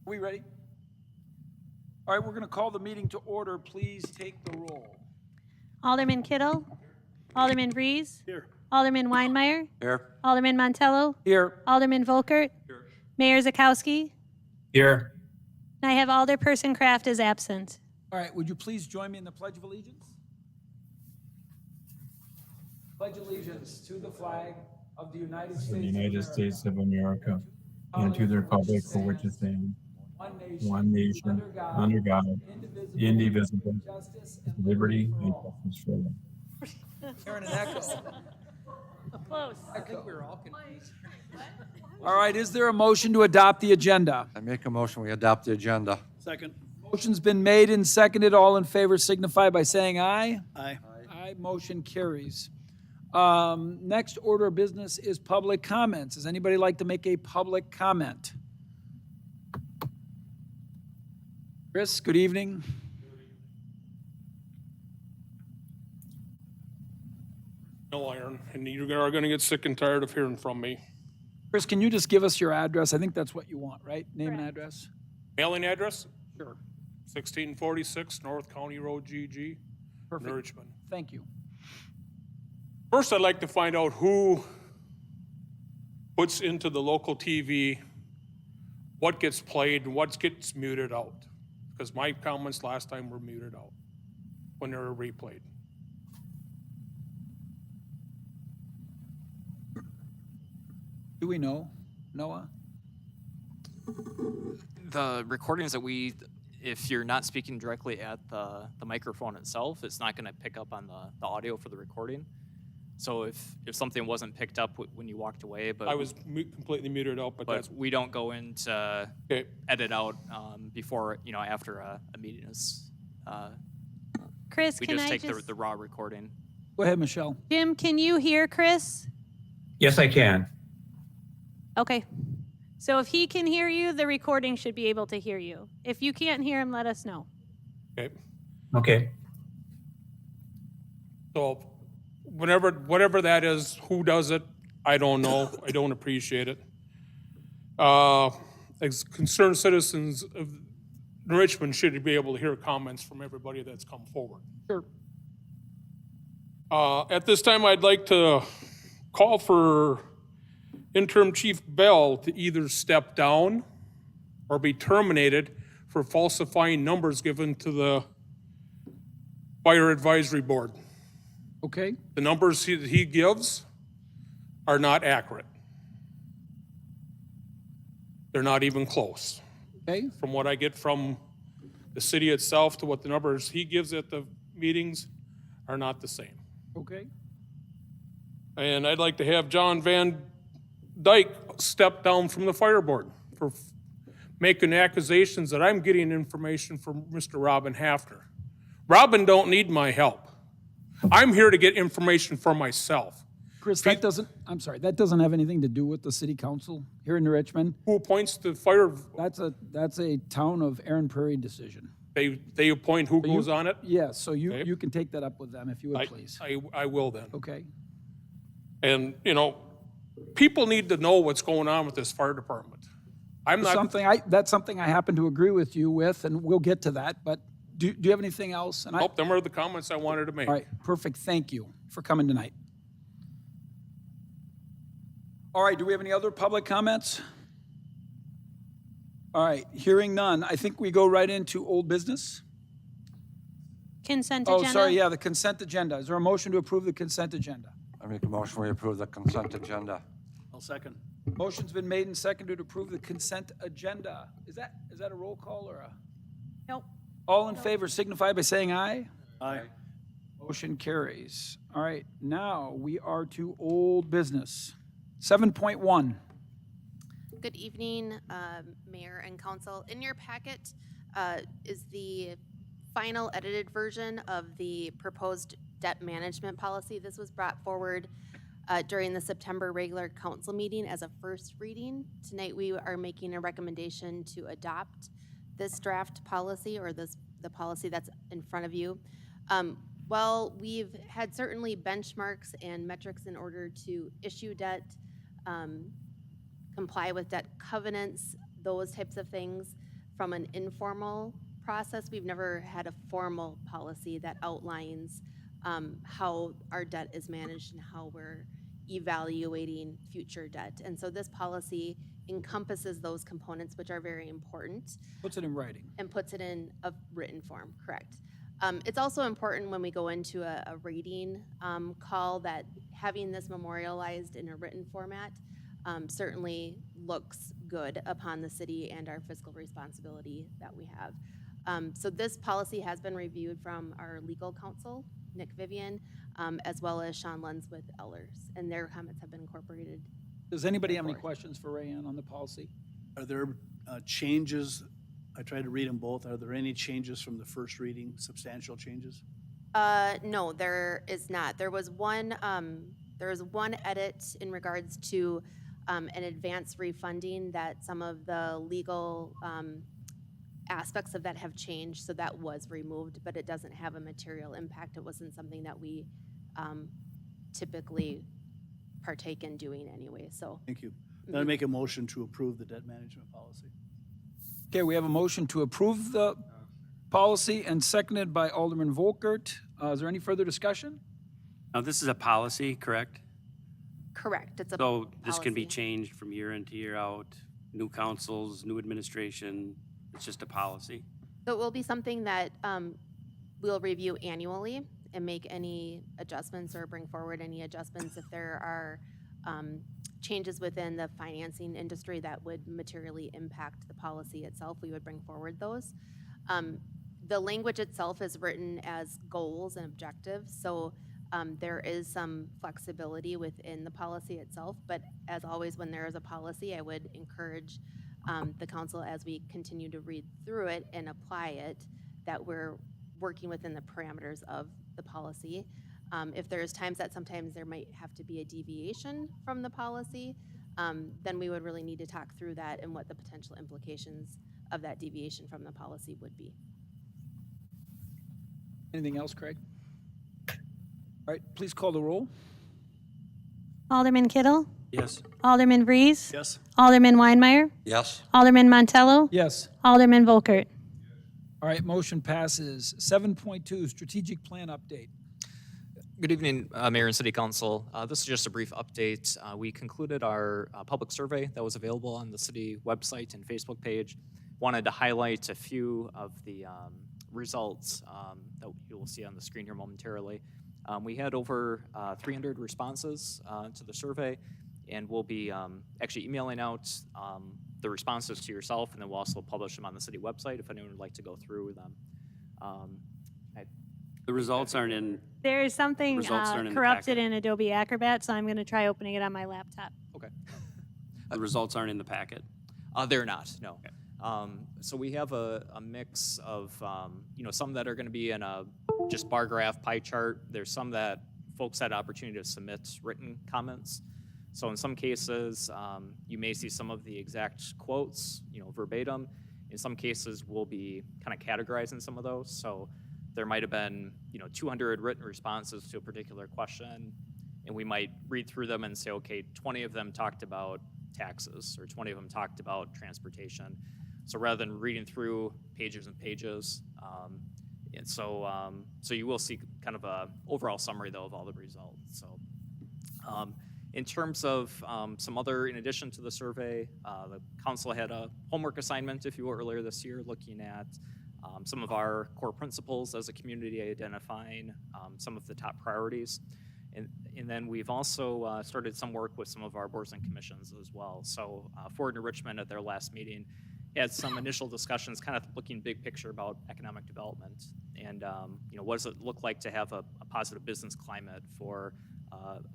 We ready? All right, we're going to call the meeting to order. Please take the roll. Alderman Kittle. Alderman Vries. Here. Alderman Weinmeier. Here. Alderman Montello. Here. Alderman Volkert. Here. Mayor Zakowski. Here. And I have Alderperson Kraft is absent. All right, would you please join me in the Pledge of Allegiance? Pledge allegiance to the flag of the United The States United States of America, and to the republic for which it stands, one nation, under God, indivisible, with liberty and justice for all. Hearing an echo. Close. I think we were all confused. All right, is there a motion to adopt the agenda? I make a motion, we adopt the agenda. Second. Motion's been made and seconded. All in favor signify by saying aye. Aye. Aye, motion carries. Next order of business is public comments. Does anybody like to make a public comment? Chris, good evening. No iron, and you are going to get sick and tired of hearing from me. Chris, can you just give us your address? I think that's what you want, right? Name and Correct. address? Mailing address, Sure. 1646 North County Road, GG, Perfect. Richmond. Thank you. First, I'd like to find out who puts into the local TV what gets played and what gets muted out. Because my comments last time were muted out when they were replayed. Do we know, Noah? The recordings that if you're not speaking directly at the microphone itself, it's not going to pick up on the audio for the recording. So if something wasn't picked up when you walked away, but I was completely muted out, but that's we don't go into okay. edit out before, after a meeting is, Chris, we can just I take the raw recording. Go ahead, Michelle. Jim, can you hear Chris? Yes, I can. Okay. So if he can hear you, the recording should be able to hear you. If you can't hear him, let us know. Okay. Okay. So whatever that is, who does it, I don't know. I don't appreciate it. As concerned citizens of Richmond should be able to hear comments from everybody that's come forward. Sure. At this time, I'd like to call for Interim Chief Bell to either step down or be terminated for falsifying numbers given to the Fire Advisory Board. Okay. The numbers he gives are not accurate. They're not even close. Okay. From what I get from the city itself to what the numbers he gives at the meetings are not the same. Okay. And I'd like to have John Van Dyke step down from the fire board for making accusations that I'm getting information from Mr. Robin Hafner. Robin don't need my help. I'm here to get information for myself. Chris, that doesn't have anything to do with the city council here in Richmond. Who appoints the fire? That's a town of Aaron Prairie decision. They appoint who goes on it? Yes, so Okay. you can take that up with them if you would, please. I will then. Okay. And, people need to know what's going on with this fire department. That's something I happen to agree with you with, and we'll get to that, but do you have anything else? And Nope, them are the comments I wanted to make. All right, perfect, thank you for coming tonight. All right, do we have any other public comments? All right, hearing none, I think we go right into old business. Consent Oh, agenda. sorry, yeah, the consent agenda. Is there a motion to approve the consent agenda? I make a motion, we approve the consent agenda. I'll second. Motion's been made and seconded to approve the consent agenda. Is that a roll call or a? Nope. All in favor signify by saying aye. Aye. Motion carries. All right, now we are to old business. 7.1. Good evening, Mayor and Council. In your packet is the final edited version of the proposed debt management policy. This was brought forward during the September regular council meeting as a first reading. Tonight we are making a recommendation to adopt this draft policy, or the policy that's in front of you. Well, we've had certainly benchmarks and metrics in order to issue debt, comply with debt covenants, those types of things. from an informal process. We've never had a formal policy that outlines how our debt is managed and how we're evaluating future debt. And so this policy encompasses those components, which are very important, Puts it in writing. and puts it in a written form, correct. It's also important when we go into a rating call that having this memorialized in a written format certainly looks good upon the city and our fiscal responsibility that we have. So this policy has been reviewed from our legal counsel, Nick Vivian, as well as Sean Lenz with Ellers, and their comments have been incorporated. Does anybody have any questions for Rayanne on the policy? Are there changes? I tried to read them both. Are there any changes from the first reading, substantial changes? No, there is not. There was one edit in regards to an advance refunding that some of the legal aspects of that have changed, so that was removed, but it doesn't have a material impact. It wasn't something that we typically partake in doing anyway, so. Thank you. Then I make a motion to approve the debt management policy. Okay, we have a motion to approve the policy and seconded by Alderman Volkert. Is there any further discussion? Now, this is a policy, correct? Correct, it's a So this can be policy. changed from year in to year out, new councils, new administration, it's just a policy. So it will be something that we'll review annually and make any adjustments or bring forward any adjustments if there are changes within the financing industry that would materially impact the policy itself. We would bring forward those. The language itself is written as goals and objectives, so there is some flexibility within the policy itself, but as always, when there is a policy, I would encourage the council, as we continue to read through it and apply it, that we're working within the parameters of the policy. If there's times that sometimes there might have to be a deviation from the policy, then we would really need to talk through that and what the potential implications of that deviation from the policy would be. Anything else, Craig? All right, please call the roll. Alderman Kittle, Yes. Alderman Vreese, Yes? Alderman Weinmeier, Yes. Alderman Montello, Yes. Alderman Volkert. All right, motion passes. 7.2, strategic plan update. Good evening, Mayor and City Council. This is just a brief update. We concluded our public survey that was available on the city website and Facebook page. Wanted to highlight a few of the results that you will see on the screen here momentarily. We had over 300 responses to the survey, and we'll be actually emailing out the responses to yourself, and then we'll also publish them on the city website if anyone would like to go through them. The results aren't in, There is something Results aren't in the corrupted packet. in Adobe Acrobat, so I'm going to try opening it on my laptop. Okay. the results aren't in the packet. They're not, no. So we have a mix of, some that are going to be in a just bar graph pie chart. There's some that folks had opportunity to submit written comments. So in some cases, you may see some of the exact quotes, verbatim. In some cases, we'll be kind of categorizing some of those. So there might have been, 200 written responses to a particular question, and we might read through them and say, okay, 20 of them talked about taxes, or 20 of them talked about transportation. So rather than reading through pages and pages, and so you will see kind of a overall summary though of all the results. So in terms of some other, in addition to the survey, the council had a homework assignment, if you will, earlier this year, looking at some of our core principles as a community, identifying some of the top priorities. And then we've also started some work with some of our boards and commissions as well. So Ford and Richmond at their last meeting had some initial discussions kind of looking big picture about economic development and what does it look like to have a positive business climate for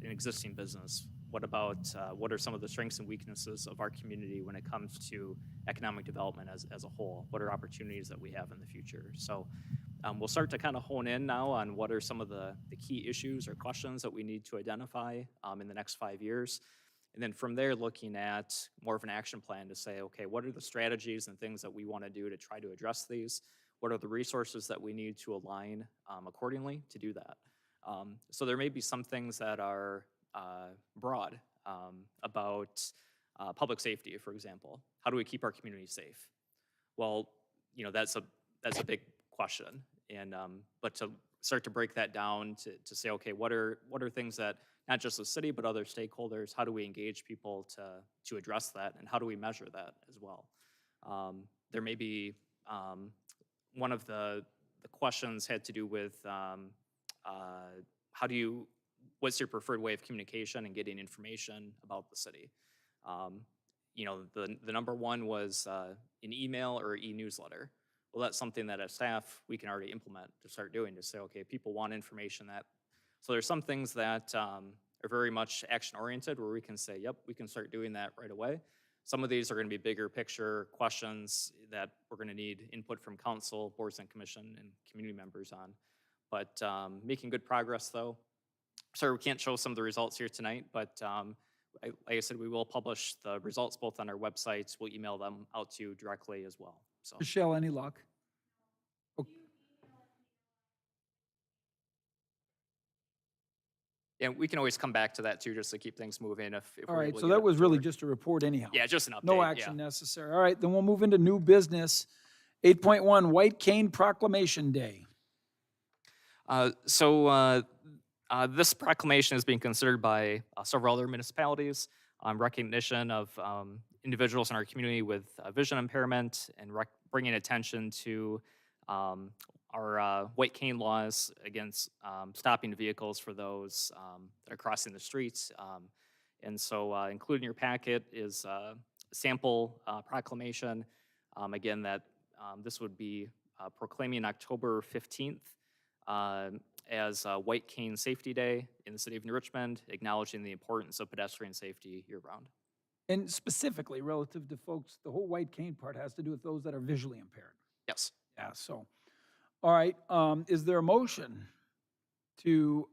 an existing business. What about what are some of the strengths and weaknesses of our community when it comes to economic development as a whole? What are opportunities that we have in the future? So we'll start to kind of hone in now on what are some of the key issues or questions that we need to identify in the next 5 years. And then from there, looking at more of an action plan to say, okay, what are the strategies and things that we want to do to try to address these? What are the resources that we need to align accordingly to do that? So there may be some things that are broad about public safety, for example. How do we keep our community safe? Well, that's a big question. And but to start to break that down to say, okay, what are things that not just the city but other stakeholders, how do we engage people to address that, and how do we measure that as well? There may be one of the questions had to do with what's your preferred way of communication and getting information about the city? The number one was an email or e-newsletter. Well, that's something that as staff, we can already implement to start doing, to say, okay, people want information that, so there's some things that are very much action-oriented where we can say, yep, we can start doing that right away. Some of these are gonna be bigger picture questions that we're gonna need input from council, boards and commission, and community members on. But making good progress though. Sorry, we can't show some of the results here tonight, but like I said, we will publish the results both on our websites. We'll email them out to you directly as well. So, Michelle, any luck? yeah, we can always come back to that too, just to keep things moving. If All we're right, able to so get that it was really forward. just a report anyhow. Yeah, just an update. No yeah. action necessary. All right, then we'll move into new business. 8.1, White Cane Proclamation Day. This proclamation is being considered by several other municipalities on recognition of individuals in our community with vision impairment and bringing attention to our white cane laws against stopping vehicles for those that are crossing the streets. Included in your packet is a sample proclamation. Again, that this would be proclaiming October 15th as White Cane Safety Day in the city of New Richmond, acknowledging the importance of pedestrian safety year-round. And specifically relative to folks, the whole white cane part has to do with those that are visually impaired. Yes. Yeah, so, all right, is there a motion to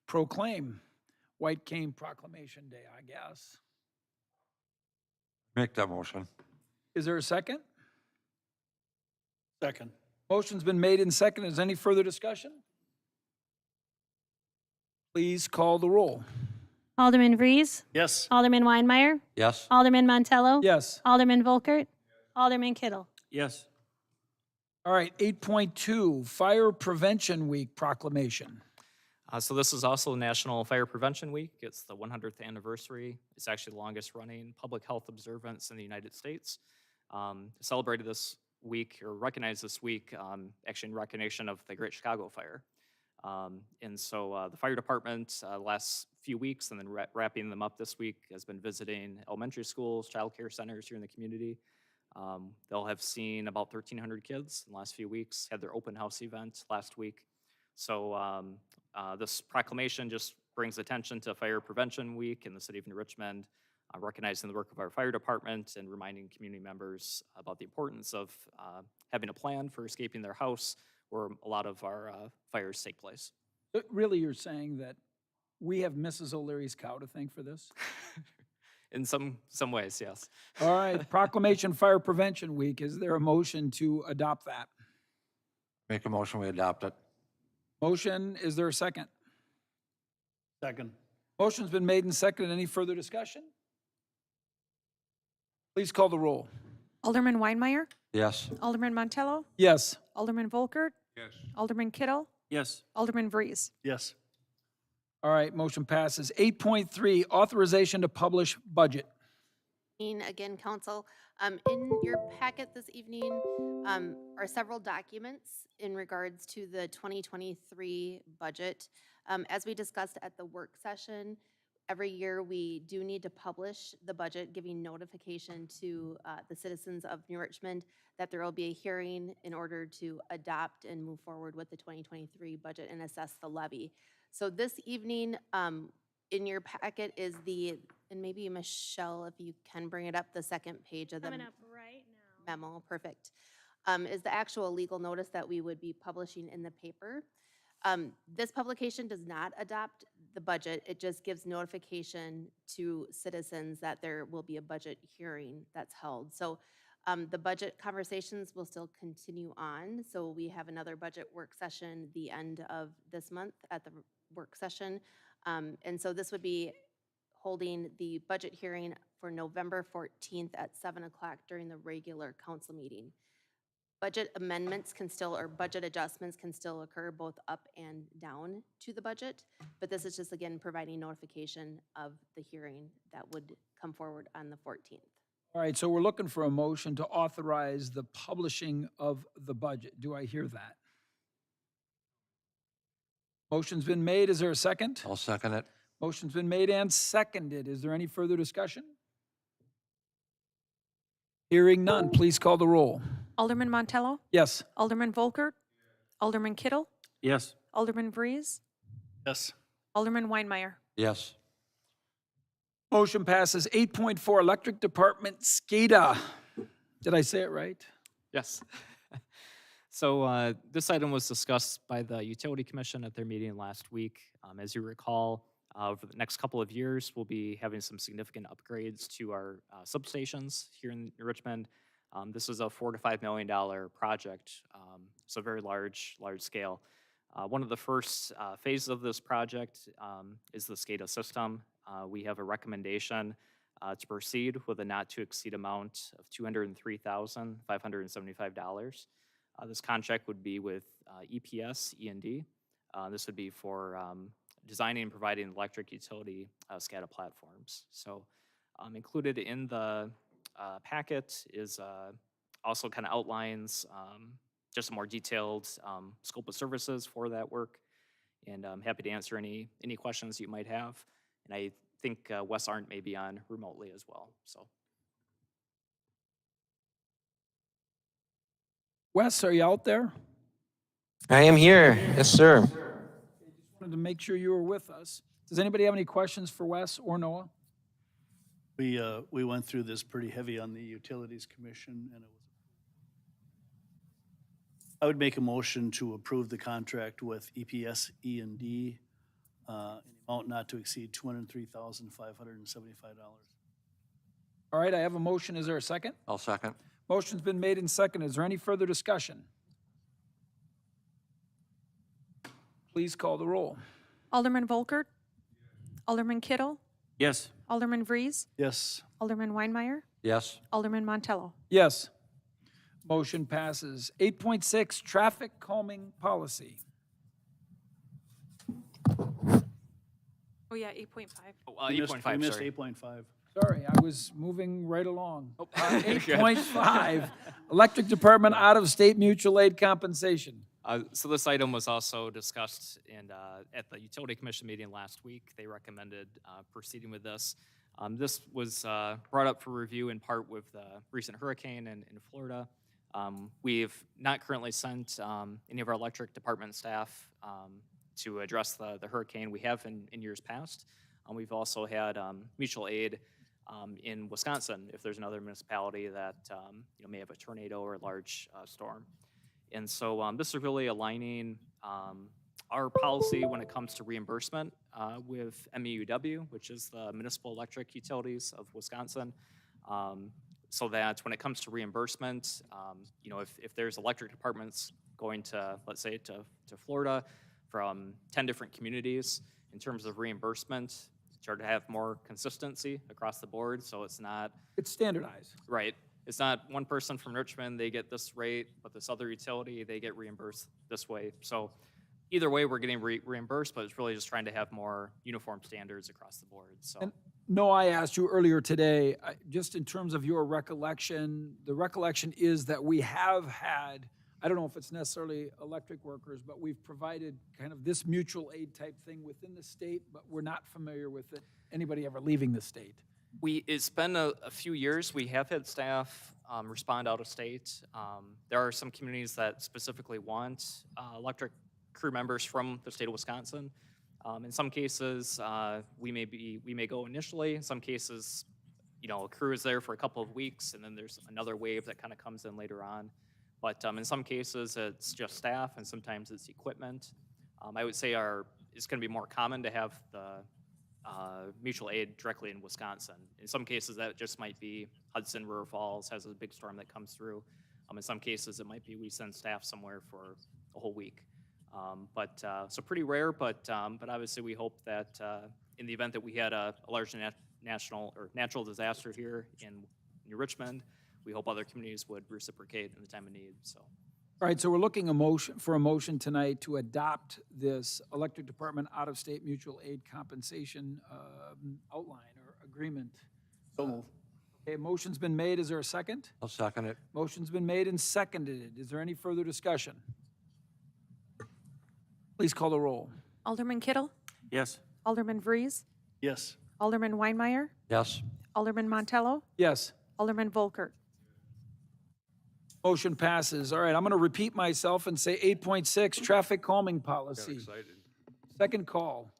proclaim White Cane Proclamation Day, I guess? Make that motion. Is there a second? Second. Motion's been made and seconded. Is any further discussion? Please call the roll. Alderman Vries, Yes. Alderman Weinmeier, Yes? Alderman Montello. Yes. Alderman Volkert, Alderman Kittle. Yes. All right, 8.2, Fire Prevention Week Proclamation. So this is also National Fire Prevention Week. It's the 100th anniversary. It's actually the longest running public health observance in the United States. Celebrated this week, or recognized this week, actually in recognition of the Great Chicago Fire. The fire department last few weeks, and then wrapping them up this week, has been visiting elementary schools, childcare centers here in the community. They'll have seen about 1,300 kids in the last few weeks, had their open house event last week. So this proclamation just brings attention to Fire Prevention Week in the city of New Richmond, recognizing the work of our fire department and reminding community members about the importance of having a plan for escaping their house where a lot of our fires take place. Really, you're saying that we have Mrs. O'Leary's cow to thank for this? In some ways, yes. All right, Proclamation Fire Prevention Week. Is there a motion to adopt that? Make a motion, we adopt it. Motion, is there a second? Second. Motion's been made and seconded. Any further discussion? Please call the roll. Alderman Weinmeier, Yes? Alderman Montello, Yes. Alderman Volkert, Yes. Alderman Kittle, Yes. Alderman Vries. Yes. All right, motion passes. 8.3, Authorization to Publish Budget. Again, council, in your packet this evening are several documents in regards to the 2023 budget. As we discussed at the work session, every year we do need to publish the budget, giving notification to the citizens of New Richmond that there will be a hearing in order to adopt and move forward with the 2023 budget and assess the levy. So this evening, in your packet is and maybe Michelle, if you can bring it up, the second page of the Coming up right now. memo, perfect, is the actual legal notice that we would be publishing in the paper. This publication does not adopt the budget. It just gives notification to citizens that there will be a budget hearing that's held. So the budget conversations will still continue on. So we have another budget work session the end of this month at the work session. And so this would be holding the budget hearing for November 14th at 7 o'clock during the regular council meeting. budget amendments can still, or budget adjustments can still occur both up and down to the budget. But this is just, again, providing notification of the hearing that would come forward on the 14th. All right, so we're looking for a motion to authorize the publishing of the budget. Do I hear that? Motion's been made. Is there a second? I'll second it. Motion's been made and seconded. Is there any further discussion? Hearing none, please call the roll. Alderman Montello, Yes. Alderman Volkert, Alderman Kittle, Yes. Alderman Vries, Yes. Alderman Weinmeier. Yes. Motion passes. 8.4, Electric Department SCADA. Did I say it right? Yes. So this item was discussed by the Utility Commission at their meeting last week. As you recall, over the next couple of years, we'll be having some significant upgrades to our substations here in Richmond. This is a $4 to $5 million project, so very large scale. One of the first phases of this project is the SCADA system. We have a recommendation to proceed with a not-to-exceed amount of $203,575. This contract would be with EPS E&D. This would be for designing and providing electric utility SCADA platforms. So included in the packet is also kind of outlines just a more detailed scope of services for that work. And I'm happy to answer any questions you might have. And I think Wes Arndt may be on remotely as well. So Wes, are you out there? I am here. Yes, sir. Wanted to make sure you were with us. Does anybody have any questions for Wes or Noah? We went through this pretty heavy on the Utilities Commission, and it was. I would make a motion to approve the contract with EPS E&D, an amount not to exceed $203,575. All right, I have a motion. Is there a second? I'll second. Motion's been made and seconded. Is there any further discussion? Please call the roll. Alderman Volkert, Alderman Kittle, Yes. Alderman Vries, Yes. Alderman Weinmeier, Yes. Alderman Montello. Yes. Motion passes. 8.6, Traffic Calming Policy. Oh, yeah, 8.5. We missed 8.5, sorry. 8.5. Sorry, I was moving right along. Oh, 8.5, Electric Department Out-of-State Mutual Aid Compensation. So this item was also discussed at the Utility Commission meeting last week. They recommended proceeding with this. This was brought up for review in part with the recent hurricane in Florida. We've not currently sent any of our electric department staff to address the hurricane. We have in years past. We've also had mutual aid in Wisconsin if there's another municipality that may have a tornado or a large storm. And so this is really aligning our policy when it comes to reimbursement with MEUW, which is the Municipal Electric Utilities of Wisconsin, so that when it comes to reimbursement, if there's electric departments going to, let's say, to Florida from 10 different communities, in terms of reimbursement, try to have more consistency across the board, so it's not... It's standardized. Right. It's not one person from Richmond, they get this rate, but this other utility, they get reimbursed this way. So either way, we're getting reimbursed, but it's really just trying to have more uniform standards across the board. So. And no, I asked you earlier today, just in terms of your recollection, the recollection is that we have had, I don't know if it's necessarily electric workers, but we've provided kind of this mutual aid type thing within the state, but we're not familiar with it. Anybody ever leaving the state? It's been a few years. We have had staff respond out of state. There are some communities that specifically want electric crew members from the state of Wisconsin. In some cases, we may go initially. In some cases, a crew is there for a couple of weeks, and then there's another wave that kind of comes in later on. But in some cases, it's just staff, and sometimes it's equipment. I would say it's going to be more common to have the mutual aid directly in Wisconsin. In some cases, that just might be Hudson River Falls has a big storm that comes through. In some cases, it might be we send staff somewhere for a whole week. So pretty rare, but obviously we hope that in the event that we had a large natural disaster here in New Richmond, we hope other communities would reciprocate in the time of need, so. All right, so we're looking for a motion tonight to adopt this electric department out-of-state mutual aid compensation outline or agreement. So move. Okay, motion's been made. Is there a second? I'll second it. Motion's been made and seconded. Is there any further discussion? Please call the roll. Alderman Kittle, Yes. Alderman Vries, Yes. Alderman Weinmeier, Yes. Alderman Montello, Yes. Alderman Volkert. Motion passes. All right, I'm going to repeat myself and say 8.6, traffic calming policy. Excited. Second call.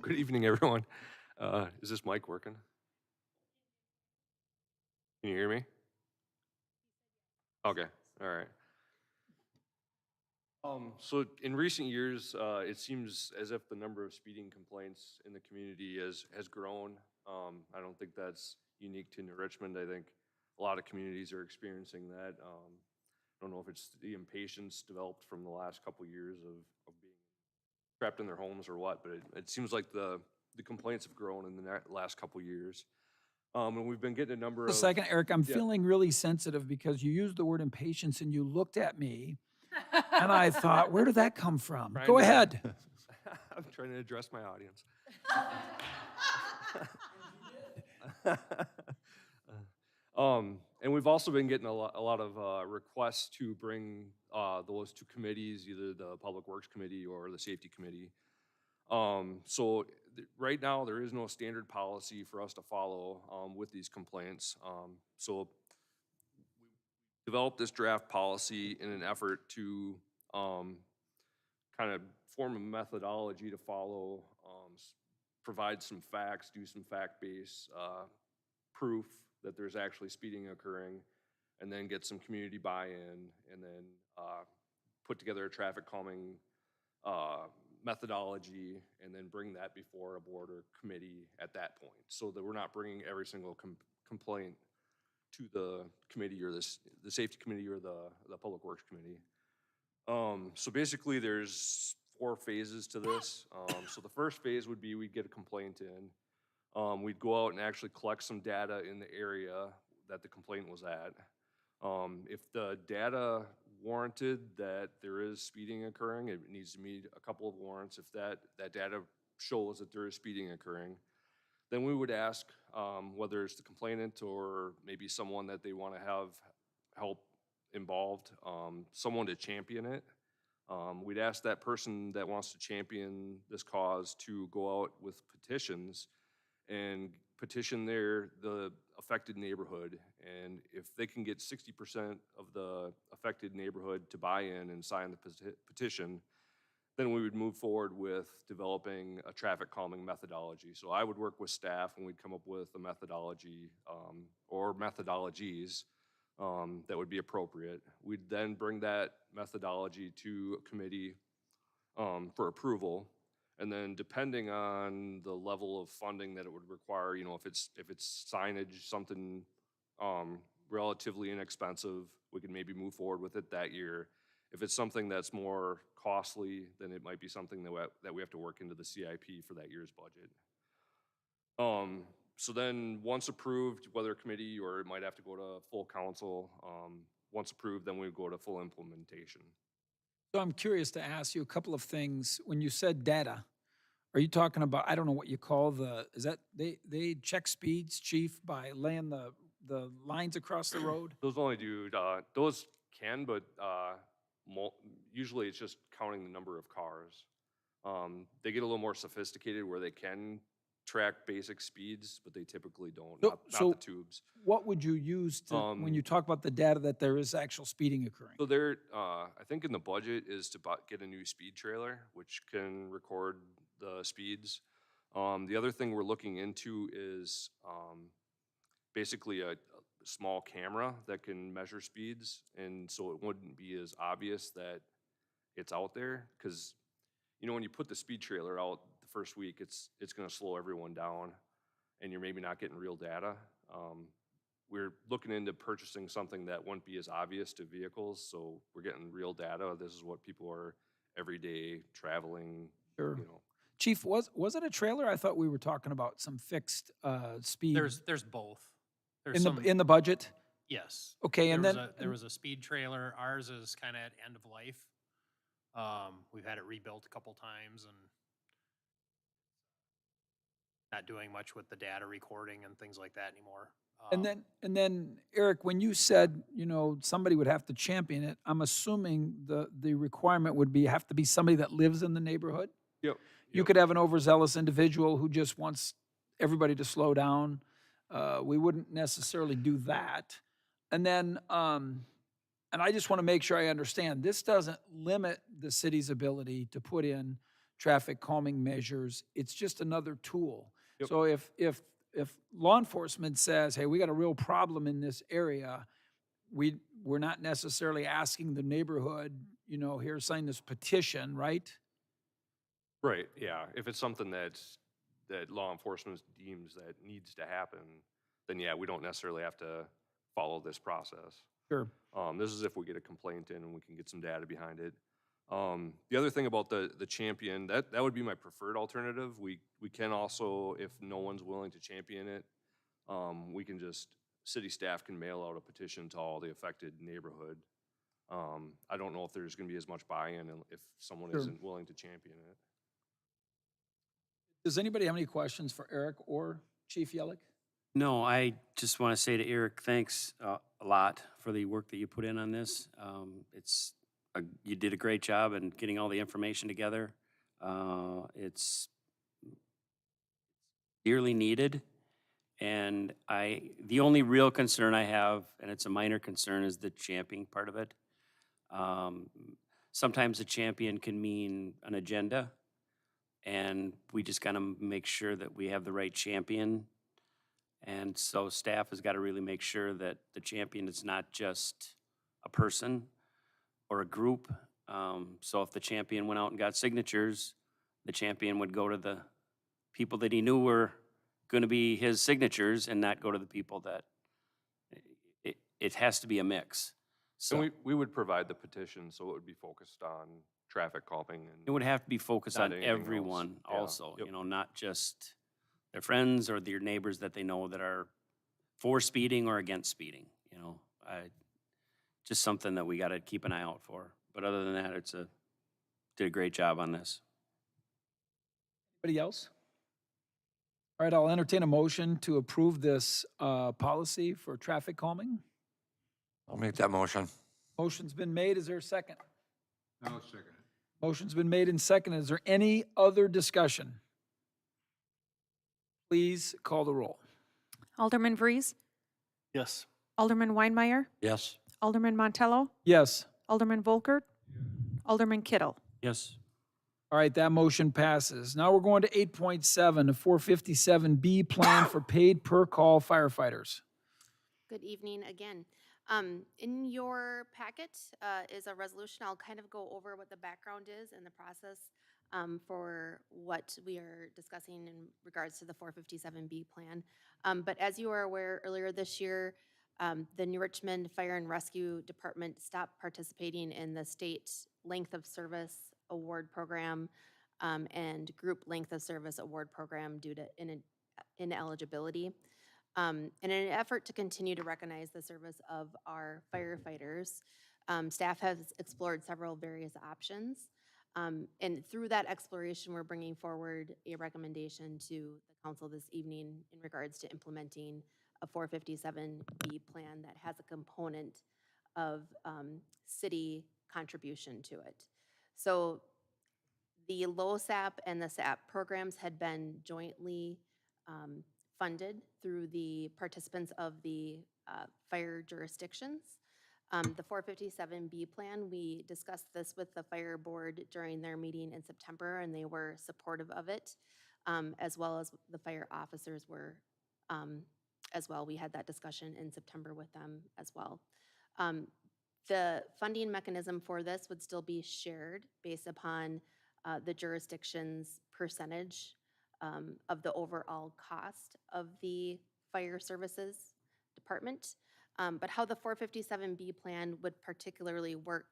Good evening, everyone. Is this mic working? Can you hear me? Okay, all right. So in recent years, it seems as if the number of speeding complaints in the community has grown. I don't think that's unique to New Richmond. I think a lot of communities are experiencing that. I don't know if it's the impatience developed from the last couple years of being trapped in their homes or what, but it seems like the complaints have grown in the last couple years. And we've been getting a number of... A second, Eric, I'm Yeah. feeling really sensitive because you used the word impatience and you looked at me and I thought, where did that come from? Trying Go to- ahead. I'm trying to address my audience. And we've also been getting a lot of requests to bring those to committees, either the Public Works Committee or the Safety Committee. So right now, there is no standard policy for us to follow with these complaints. So we developed this draft policy in an effort to kind of form a methodology to follow, provide some facts, do some fact-based proof that there's actually speeding occurring, and then get some community buy-in, and then put together a traffic calming methodology, and then bring that before a board or committee at that point, so that we're not bringing every single complaint to the committee or the safety committee or the public works committee. So basically there's 4 phases to this. So the first phase would be we'd get a complaint in. We'd go out and actually collect some data in the area that the complaint was at. If the data warranted that there is speeding occurring, it needs to meet a couple of warrants. If that data shows that there is speeding occurring, then we would ask whether it's the complainant or maybe someone that they want to have help involved, someone to champion it. We'd ask that person that wants to champion this cause to go out with petitions and petition the affected neighborhood. And if they can get 60% of the affected neighborhood to buy in and sign the petition, then we would move forward with developing a traffic calming methodology. So I would work with staff and we'd come up with a methodology or methodologies that would be appropriate. We'd then bring that methodology to a committee for approval. And then depending on the level of funding that it would require, you know, if it's signage, something relatively inexpensive, we could maybe move forward with it that year. If it's something that's more costly, then it might be something that we have to work into the CIP for that year's budget. So then once approved, whether committee or it might have to go to full council, once approved, then we would go to full implementation. So I'm curious to ask you a couple of things. When you said data, are you talking about, I don't know what you call is that, they check speeds, chief, by laying the lines across the road? Those only do, those can, but usually it's just counting the number of cars. They get a little more sophisticated where they can track basic speeds, but they typically don't, not the tubes. What would you use to, when you talk about the data that there is actual speeding occurring? So there, I think in the budget is to get a new speed trailer, which can record the speeds. The other thing we're looking into is basically a small camera that can measure speeds, and so it wouldn't be as obvious that it's out there, because you know when you put the speed trailer out the first week, it's going to slow everyone down, and you're maybe not getting real data. We're looking into purchasing something that wouldn't be as obvious to vehicles, so we're getting real data. This is what people are every day traveling. Sure. You know. Chief, was it a trailer? I thought we were talking about some fixed speed. There's both. There's in some, the budget? yes. Okay, and There was then- There was a speed trailer. Ours is kind of at end of life. We've had it rebuilt a couple times and not doing much with the data recording and things like that anymore. And then, Eric, when you said, you know, somebody would have to champion it, I'm assuming the requirement would have to be somebody that lives in the neighborhood? Yep. You could have an overzealous individual who just wants everybody to slow down. We wouldn't necessarily do that. And then, and I just want to make sure I understand, this doesn't limit the city's ability to put in traffic calming measures. It's just another tool. Yep. So if law enforcement says, hey, we got a real problem in this area, we're not necessarily asking the neighborhood, you know, here, sign this petition, right? Right, yeah. If it's something that law enforcement deems that needs to happen, then yeah, we don't necessarily have to follow this process. Sure. This is if we get a complaint in and we can get some data behind it. The other thing about the champion, that would be my preferred alternative. We can also, if no one's willing to champion it, we can just, city staff can mail out a petition to all the affected neighborhood. I don't know if there's gonna be as much buy-in if someone Sure. isn't willing to champion it. Does anybody have any questions for Eric or Chief Yellick? No, I just want to say to Eric, thanks a lot for the work that you put in on this. You did a great job in getting all the information together. It's dearly needed. And the only real concern I have, and it's a minor concern, is the championing part of it. Sometimes a champion can mean an agenda, and we just gotta make sure that we have the right champion. And so staff has got to really make sure that the champion is not just a person or a group. So if the champion went out and got signatures, the champion would go to the people that he knew were going to be his signatures and not go to the people that, it has to be a mix. So And we would provide the petition, so it would be focused on traffic calming it and, would have to be focused Not on anything else. everyone Yeah. also, Yep. you know, not just their friends or their neighbors that they know that are for speeding or against speeding, you know. Just something that we got to keep an eye out for. But other than that, did a great job on this. Anybody else? All right, I'll entertain a motion to approve this policy for traffic calming. I'll make that motion. Motion's been made. Is there a second? No, second. Motion's been made and seconded. Is there any other discussion? Please call the roll. Alderman Vries, Yes. Alderman Weinmeier, Yes. Alderman Montello, Yes. Alderman Volkert, Alderman Kittle. Yes. All right, that motion passes. Now we're going to 8.7, the 457B plan for paid per call firefighters. Good evening again. In your packet is a resolution. I'll kind of go over what the background is and the process for what we are discussing in regards to the 457B plan. But as you are aware, earlier this year, the New Richmond Fire and Rescue Department stopped participating in the state length of service award program and group length of service award program due to ineligibility. In an effort to continue to recognize the service of our firefighters, staff has explored several various options. And through that exploration, we're bringing forward a recommendation to the council this evening in regards to implementing a 457B plan that has a component of city contribution to it. So the LoSAP and the SAP programs had been jointly funded through the participants of the fire jurisdictions. The 457B plan, we discussed this with the fire board during their meeting in September, and they were supportive of it, as well as the fire officers were as well. We had that discussion in September with them as well. The funding mechanism for this would still be shared based upon the jurisdiction's percentage of the overall cost of the fire services department. But how the 457B plan would particularly work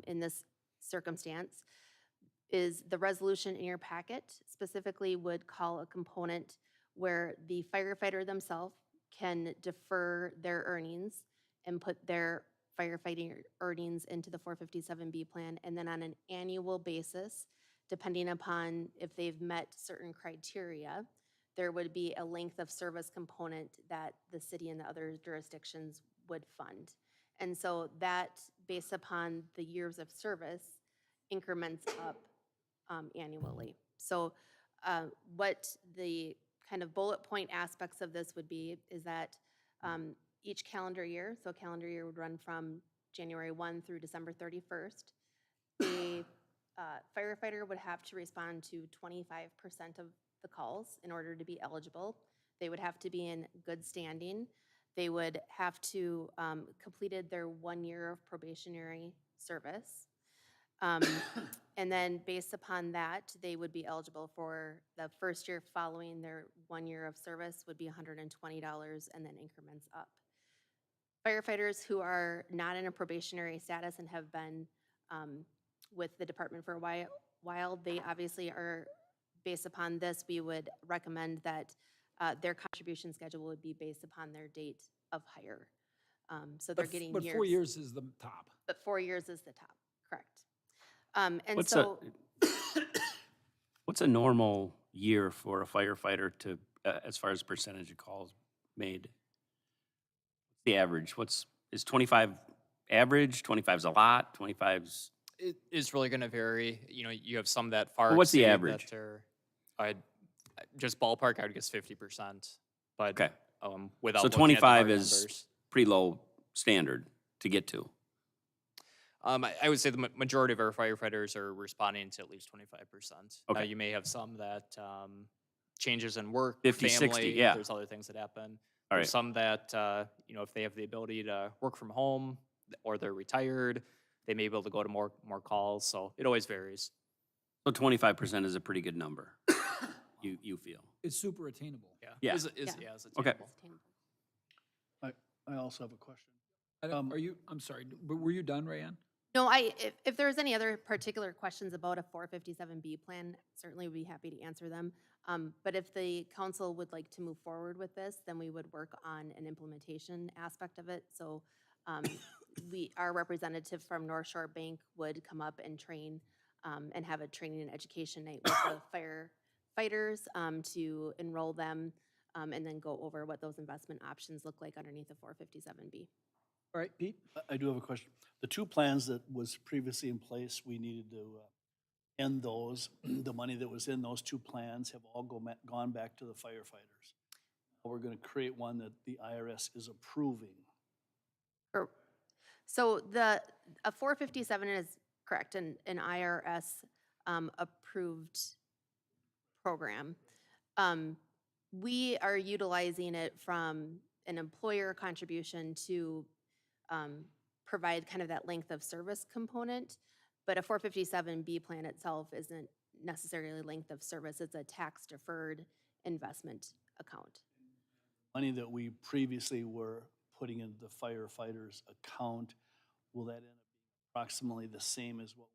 in this circumstance is the resolution in your packet specifically would call a component where the firefighter themselves can defer their earnings and put their firefighting earnings into the 457B plan, and then on an annual basis, depending upon if they've met certain criteria, there would be a length of service component that the city and the other jurisdictions would fund. And so that, based upon the years of service, increments up annually. So what the kind of bullet point aspects of this would be is that each calendar year, so a calendar year would run from January 1 through December 31st, a firefighter would have to respond to 25% of the calls in order to be eligible. They would have to be in good standing. They would have to completed their 1 year of probationary service. And then based upon that, they would be eligible for the first year following their 1 year of service would be $120 and then increments up. Firefighters who are not in a probationary status and have been with the department for a while, they obviously are, based upon this, we would recommend that their contribution schedule would be based upon their date of hire. So they're getting But years. 4 years is the top. But 4 years is the top, correct. And What's so, What's a normal year for a firefighter to, as far as percentage of calls made? The average, is 25 average? 25's a lot, 25's? It is really going to vary. You know, you have some that far. Well, what's the exceed average? That are, I'd just ballpark. I would guess 50%. But Okay. Without So looking at the 25 hard is numbers. pretty low standard to get to. I would say the majority of our firefighters are responding to at least 25%. Now, Okay. you may have some that changes in work, 50, family. 60, yeah. There's other things that happen. All There's right. some that, you know, if they have the ability to work from home or they're retired, they may be able to go to more calls. So it always varies. So 25% is a pretty good number, you feel? It's super attainable. Yeah. Yeah. It's Okay. attainable. I also have a question. I'm sorry, but were you done, Rayanne? no, if there's any other particular questions about a 457B plan, certainly would be happy to answer them. But if the council would like to move forward with this, then we would work on an implementation aspect of it. So our representative from North Shore Bank would come up and train and have a training and education night with the firefighters to enroll them and then go over what those investment options look like underneath the 457B. All right, Pete? I do have a question. The two plans that was previously in place, we needed to end those. The money that was in those two plans have all gone back to the firefighters. We're going to create one that the IRS is approving. So a 457 is correct, an IRS approved program. We are utilizing it from an employer contribution to provide kind of that length of service component, but a 457B plan itself isn't necessarily length of service. It's a tax deferred investment account. Money that we previously were putting into the firefighters account, will that end up being approximately the same as what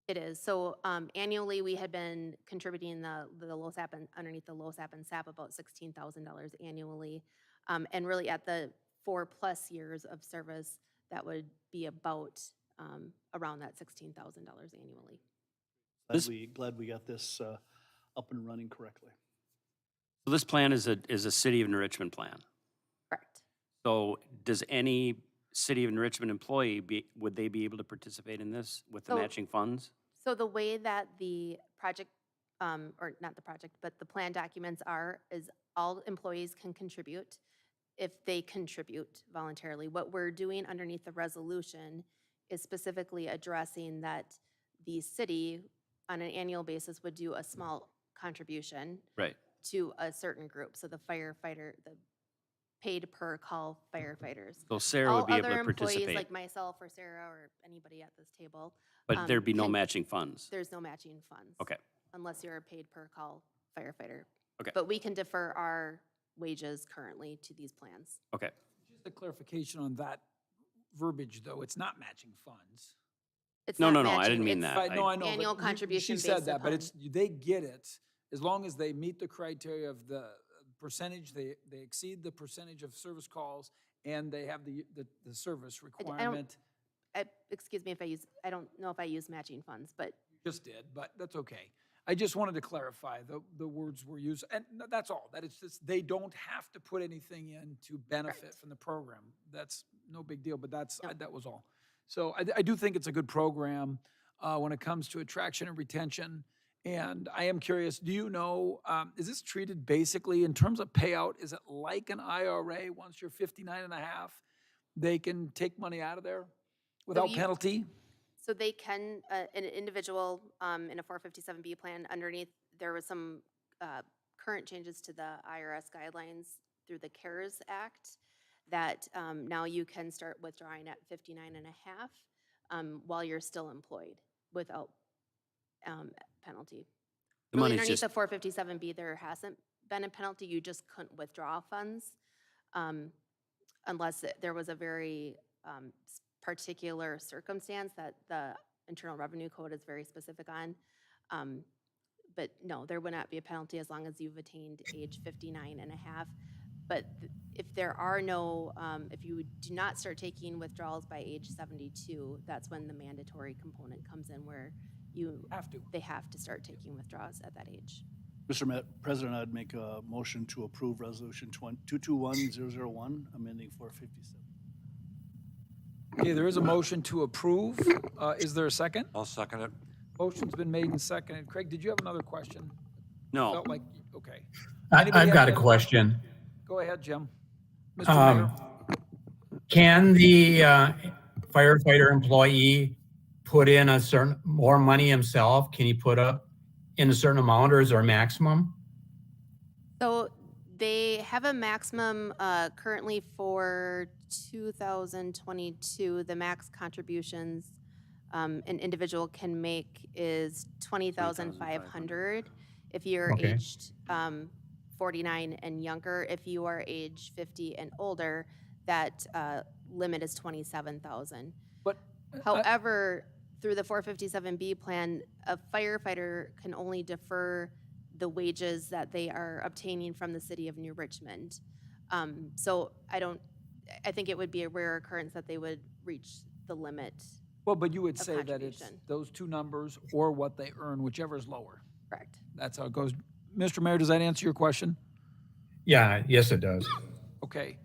It is. So annually, we had been contributing the LoSAP and underneath the LoSAP and SAP about $16,000 annually. And really at the 4+ years of service, that would be about around that $16,000 annually. Glad we got this up and running correctly. So this plan is a City of New Richmond plan. Correct. So does any City of New Richmond employee, would they be able to participate in this with the So- matching funds? So the way that the project, or not the project, but the plan documents is all employees can contribute if they contribute voluntarily. What we're doing underneath the resolution is specifically addressing that the city on an annual basis would do a small contribution Right. to a certain group. So the paid per call firefighters. So Sarah would be able to All other employees participate, like myself or Sarah or anybody at this table. but there'd be no can- matching funds. There's no matching funds. Okay. Unless you're a paid per call firefighter. Okay. But we can defer our wages currently to these plans. Okay. Just a clarification on that verbiage, though. It's not matching funds. It's No, not no, I matching, didn't mean it's that. No, I know. Annual but She contribution said based that, but upon- they get it, as long as they meet the criteria of the percentage, they exceed the percentage of service calls, and they have the service requirement. Excuse me if I don't know if I use matching funds, but Just did, but that's okay. I just wanted to clarify the words were used, and that's all. That it's just, they don't have to put anything in to benefit from the program. That's no big deal, but that was all. So I do think it's a good program when it comes to attraction and retention. And I am curious, do you know, is this treated basically in terms of payout? Is it like an IRA? Once you're 59 and a half, they can take money out of there without penalty? so they can, an individual in a 457B plan, underneath, there was some current changes to the IRS guidelines through the CARES Act that now you can start withdrawing at 59 and a half while you're still employed without penalty. The Really, money's underneath just, the 457B, there hasn't been a penalty. You just couldn't withdraw funds unless there was a very particular circumstance that the Internal Revenue Code is very specific on. But no, there would not be a penalty as long as you've attained age 59 and a half. But if there are no, if you do not start taking withdrawals by age 72, that's when the mandatory component comes in, where they have to start taking withdrawals at that age. Mr. President, I'd make a motion to approve Resolution 221001, amending 457. Okay, there is a motion to approve. Is there a second? I'll second it. Motion's been made and seconded. Craig, did you have another question? no. Felt like, okay. Anybody I've have got a any- question. Go ahead, Jim. Mr. Mayor. Can the firefighter employee put in a certain, more money himself? Can he put up in a certain amount, or is there a maximum? So they have a maximum currently for 2022. The max contributions an individual can make is 20,500 if you're Okay. aged 49 and younger. If you are age 50 and older, that limit is 27,000. But However, through the 457B plan, a firefighter can only defer the wages that they are obtaining from the city of New Richmond. So I think it would be a rare occurrence that they would reach the limit. well, but you would of say that it's contribution. those two numbers or what they earn, whichever is lower. Correct. That's how it goes. Mr. Mayor, does that answer your question? Yeah, yes, it does. Okay.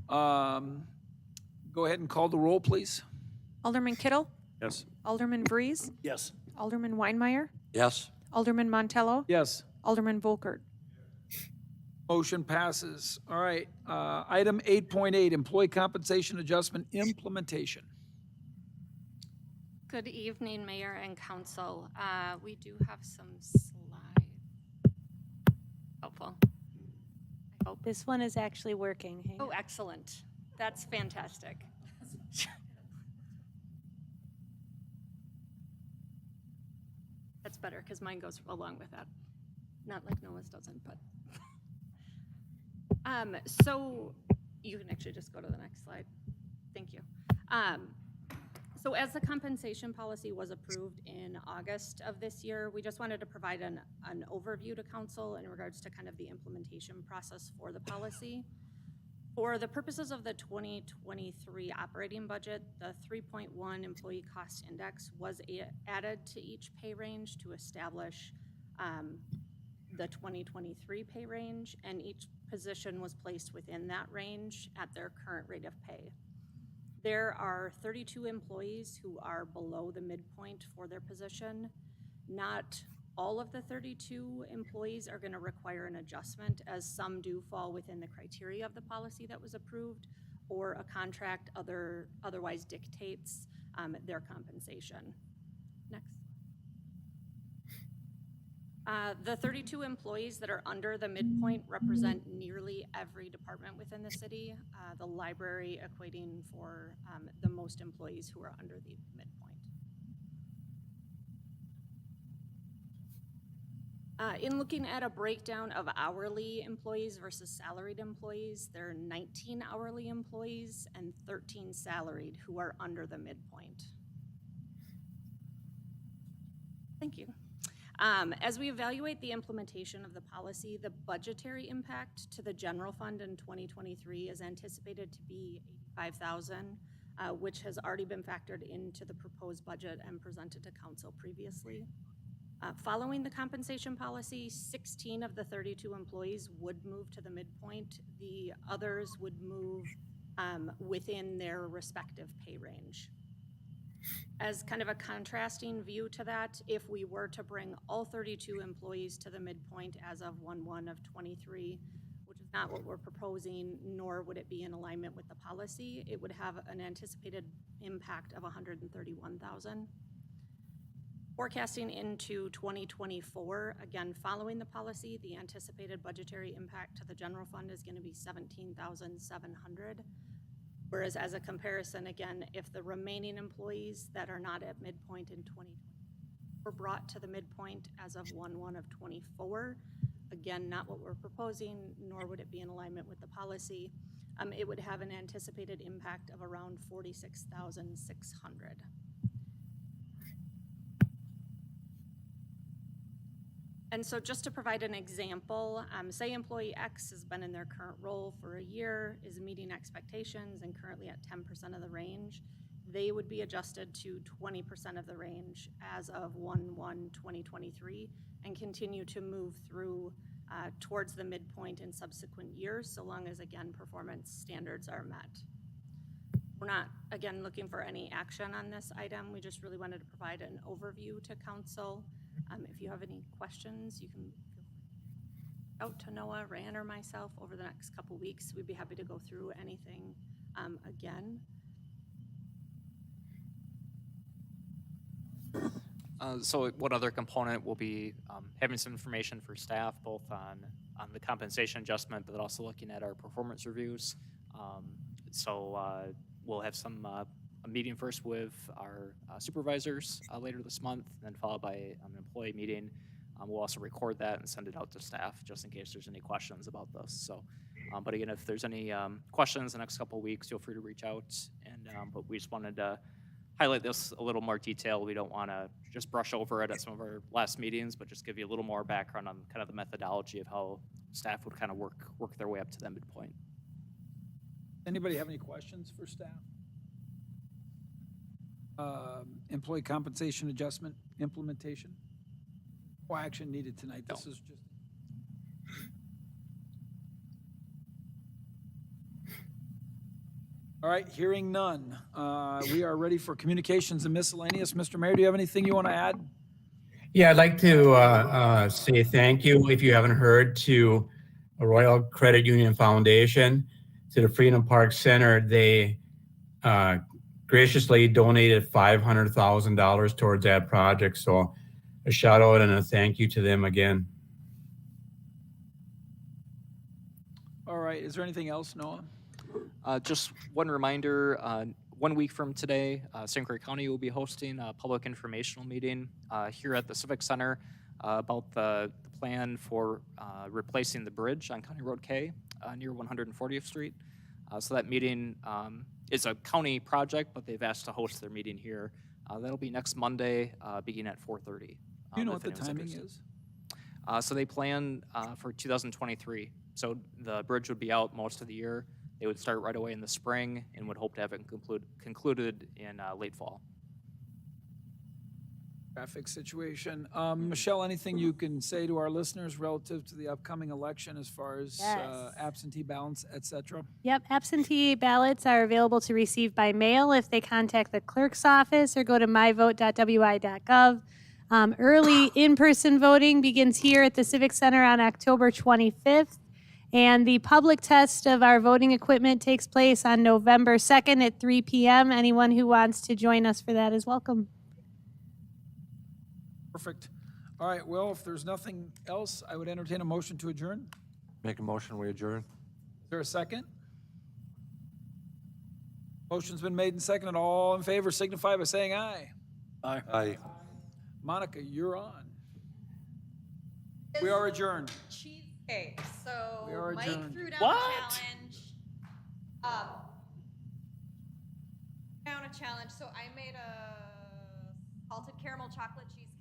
Go ahead and call the roll, please. Alderman Kittle, Yes. Alderman Vries, Yes. Alderman Weinmeier, Yes. Alderman Montello, Yes. Alderman Volkert. Motion passes. All right. Item 8.8, employee compensation adjustment implementation. Good evening, Mayor and Council. We do have some slides. Helpful. I hope. This one is actually working. Hang Oh, on. excellent. That's fantastic. That's better because mine goes along with that. Not like Noah's doesn't, but. So you can actually just go to the next slide. Thank you. So as the compensation policy was approved in August of this year, we just wanted to provide an overview to council in regards to kind of the implementation process for the policy. For the purposes of the 2023 operating budget, the 3.1 employee cost index was added to each pay range to establish the 2023 pay range, and each position was placed within that range at their current rate of pay. There are 32 employees who are below the midpoint for their position. Not all of the 32 employees are going to require an adjustment, as some do fall within the criteria of the policy that was approved, or a contract otherwise dictates their compensation. Next. The 32 employees that are under the midpoint represent nearly every department within the city, the library equating for the most employees who are under the midpoint. In looking at a breakdown of hourly employees versus salaried employees, there are 19 hourly employees and 13 salaried who are under the midpoint. Thank you. As we evaluate the implementation of the policy, the budgetary impact to the general fund in 2023 is anticipated to be $85,000, which has already been factored into the proposed budget and presented to council previously. Following the compensation policy, 16 of the 32 employees would move to the midpoint. The others would move within their respective pay range. As kind of a contrasting view to that, if we were to bring all 32 employees to the midpoint as of 1/1/23, which is not what we're proposing, nor would it be in alignment with the policy, it would have an anticipated impact of $131,000. Forecasting into 2024, again, following the policy, the anticipated budgetary impact to the general fund is going to be $17,700. Whereas as a comparison, again, if the remaining employees that are not at midpoint in 2020 were brought to the midpoint as of 1/1/24, again, not what we're proposing, nor would it be in alignment with the policy, it would have an anticipated impact of around $46,600. And so just to provide an example, say employee X has been in their current role for a year, is meeting expectations and currently at 10% of the range, they would be adjusted to 20% of the range as of 1/1/2023 and continue to move through towards the midpoint in subsequent years, so long as, again, performance standards are met. We're not, again, looking for any action on this item. We just really wanted to provide an overview to council. If you have any questions, you can out to Noah, Ran, or myself over the next couple weeks. We'd be happy to go through anything again. So one other component will be having some information for staff, both on the compensation adjustment, but also looking at our performance reviews. We'll have a meeting first with our supervisors later this month, then followed by an employee meeting. We'll also record that and send it out to staff just in case there's any questions about this. So, but again, if there's any questions the next couple of weeks, feel free to reach out. But we just wanted to highlight this a little more detail. We don't want to just brush over it at some of our last meetings, but just give you a little more background on kind of the methodology of how staff would kind of work their way up to that midpoint. Anybody have any questions for staff? Employee compensation adjustment implementation? No action needed tonight. This is just. All right, hearing none. We are ready for communications and miscellaneous. Mr. Mayor, do you have anything you want to add? Yeah, I'd like to say thank you, if you haven't heard, to Royal Credit Union Foundation, to the Freedom Park Center. They graciously donated $500,000 towards that project. So a shout out and a thank you to them again. All right, is there anything else, Noah? Just one reminder, 1 week from today, St. Clair County will be hosting a public informational meeting here at the Civic Center about the plan for replacing the bridge on County Road K near 140th Street. So that meeting is a county project, but they've asked to host their meeting here. That'll be next Monday, beginning at 4:30. Do you know what the timing is? So they plan for 2023. So the bridge would be out most of the year. They would start right away in the spring and would hope to have it concluded in late fall. Traffic situation. Michelle, anything you can say to our listeners relative to the upcoming election as far as Yes. absentee ballots, et cetera? Yep, absentee ballots are available to receive by mail if they contact the clerk's office or go to myvote.wi.gov. Early in-person voting begins here at the Civic Center on October 25th. And the public test of our voting equipment takes place on November 2nd at 3 p.m. Anyone who wants to join us for that is welcome. Perfect. All right, well, if there's nothing else, I would entertain a motion to adjourn. Make a motion, we adjourn. Is there a second? Motion's been made and seconded. All in favor signify by saying aye. Aye. Aye. Monica, you're on. We are adjourned. Cheesecake. So We are Mike adjourned. threw down What? a challenge. So I made a salted caramel chocolate cheesecake.